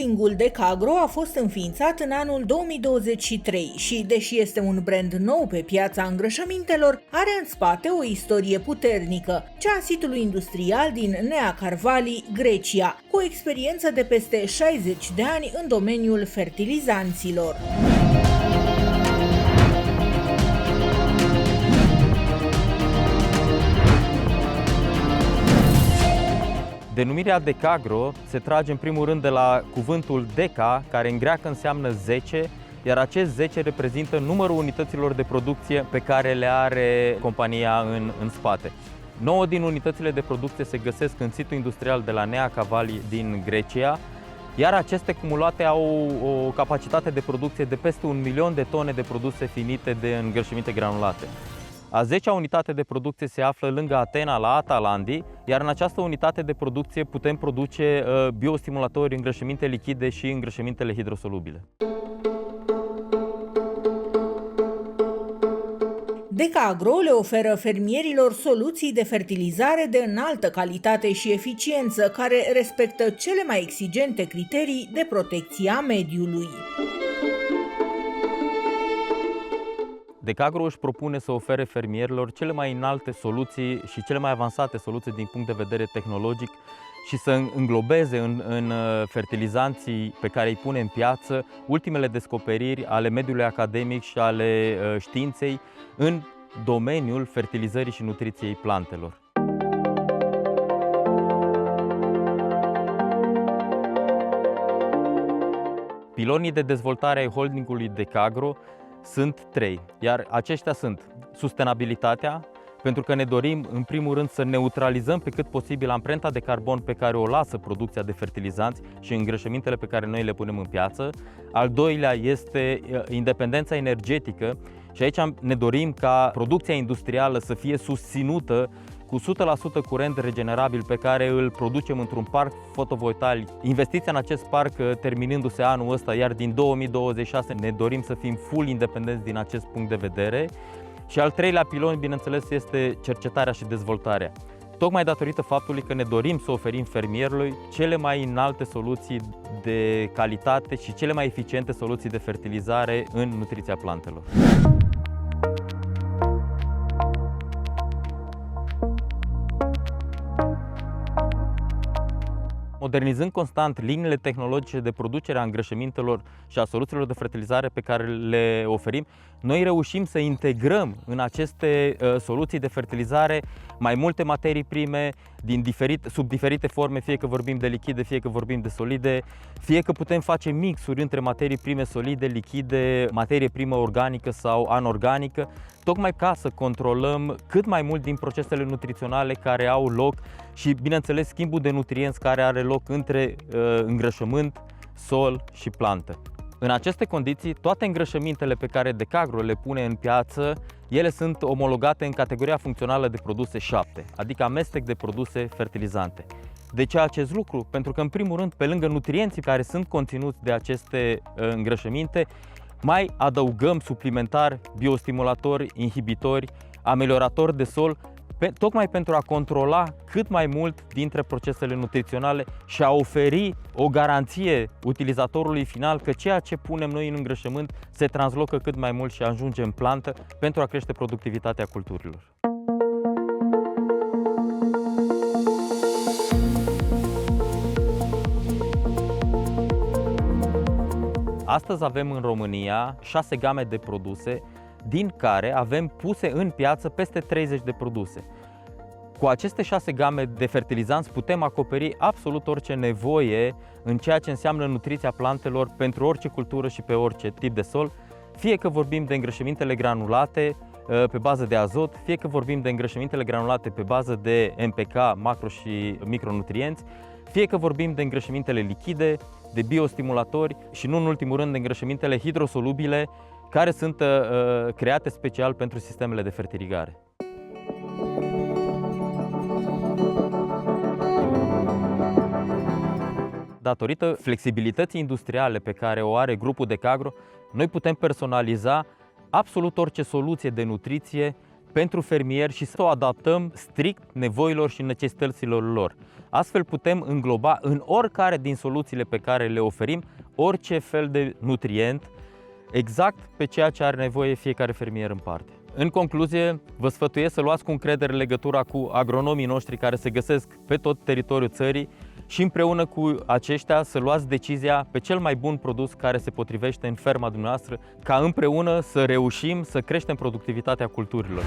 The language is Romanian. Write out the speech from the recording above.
Holdingul Decagro a fost înființat în anul 2023 și, deși este un brand nou pe piața îngrășămintelor, are în spate o istorie puternică, cea a sitului industrial din Nea Carvali, Grecia, cu o experiență de peste 60 de ani în domeniul fertilizanților. Denumirea Decagro se trage în primul rând de la cuvântul deca, care în greacă înseamnă 10, iar acest 10 reprezintă numărul unităților de producție pe care le are compania în spate. 9 din unitățile de producție se găsesc în situl industrial de la Nea Carvali din Grecia, iar aceste cumulate au o capacitate de producție de peste 1 milion de tone de produse finite de îngrășăminte granulate. A 10-a unitate de producție se află lângă Atena, la Atalandi, iar în această unitate de producție putem produce biostimulatori, îngrășăminte lichide și îngrășămintele hidrosolubile. Decagro le oferă fermierilor soluții de fertilizare de înaltă calitate și eficiență, care respectă cele mai exigente criterii de protecție a mediului. Decagro își propune să ofere fermierilor cele mai înalte soluții și cele mai avansate soluții din punct de vedere tehnologic și să înglobeze în fertilizanții pe care îi pune în piață ultimele descoperiri ale mediului academic și ale științei în domeniul fertilizării și nutriției plantelor. Pilonii de dezvoltare ai holdingului Decagro sunt 3, iar aceștia sunt sustenabilitatea, pentru că ne dorim în primul rând să neutralizăm pe cât posibil amprenta de carbon pe care o lasă producția de fertilizanți și îngrășămintele pe care noi le punem în piață. Al doilea este independența energetică și aici ne dorim ca producția industrială să fie susținută cu 100% curent regenerabil pe care îl producem într-un parc fotovoltaic. Investiția în acest parc terminându-se anul ăsta, iar din 2026 ne dorim să fim full independenți din acest punct de vedere. Și al treilea pilon, bineînțeles, este cercetarea și dezvoltarea. Tocmai datorită faptului că ne dorim să oferim fermierului cele mai înalte soluții de calitate și cele mai eficiente soluții de fertilizare în nutriția plantelor. Modernizând constant liniile tehnologice de producere a îngrășămintelor și a soluțiilor de fertilizare pe care le oferim, noi reușim să integrăm în aceste soluții de fertilizare mai multe materii prime sub diferite forme, fie că vorbim de lichide, fie că vorbim de solide, fie că putem face mixuri între materii prime solide, lichide, materie primă organică sau anorganică, tocmai ca să controlăm cât mai mult din procesele nutriționale care au loc și, bineînțeles, schimbul de nutrienți care are loc între îngrășământ, sol și plantă. În aceste condiții, toate îngrășămintele pe care Decagro le pune în piață, ele sunt omologate în categoria funcțională de produse 7, adică amestec de produse fertilizante. De ce acest lucru? Pentru că, în primul rând, pe lângă nutrienții care sunt conținuți de aceste îngrășăminte, mai adăugăm suplimentar biostimulatori, inhibitori, amelioratori de sol, tocmai pentru a controla cât mai mult dintre procesele nutriționale și a oferi o garanție utilizatorului final că ceea ce punem noi în îngrășământ se translocă cât mai mult și ajunge în plantă pentru a crește productivitatea culturilor. Astăzi avem în România 6 game de produse, din care avem puse în piață peste 30 de produse. Cu aceste 6 game de fertilizanți putem acoperi absolut orice nevoie în ceea ce înseamnă nutriția plantelor pentru orice cultură și pe orice tip de sol, fie că vorbim de îngrășămintele granulate pe bază de azot, fie că vorbim de îngrășămintele granulate pe bază de NPK, macro și micronutrienți, fie că vorbim de îngrășămintele lichide, de biostimulatori și, nu în ultimul rând, de îngrășămintele hidrosolubile, care sunt create special pentru sistemele de fertirigare. Datorită flexibilității industriale pe care o are grupul Decagro, noi putem personaliza absolut orice soluție de nutriție pentru fermieri și să o adaptăm strict nevoilor și necesităților lor. Astfel putem îngloba în oricare din soluțiile pe care le oferim orice fel de nutrient, exact pe ceea ce are nevoie fiecare fermier în parte. În concluzie, vă sfătuiesc să luați cu încredere legătura cu agronomii noștri care se găsesc pe tot teritoriul țării și împreună cu aceștia să luați decizia pe cel mai bun produs care se potrivește în ferma dumneavoastră, ca împreună să reușim să creștem productivitatea culturilor.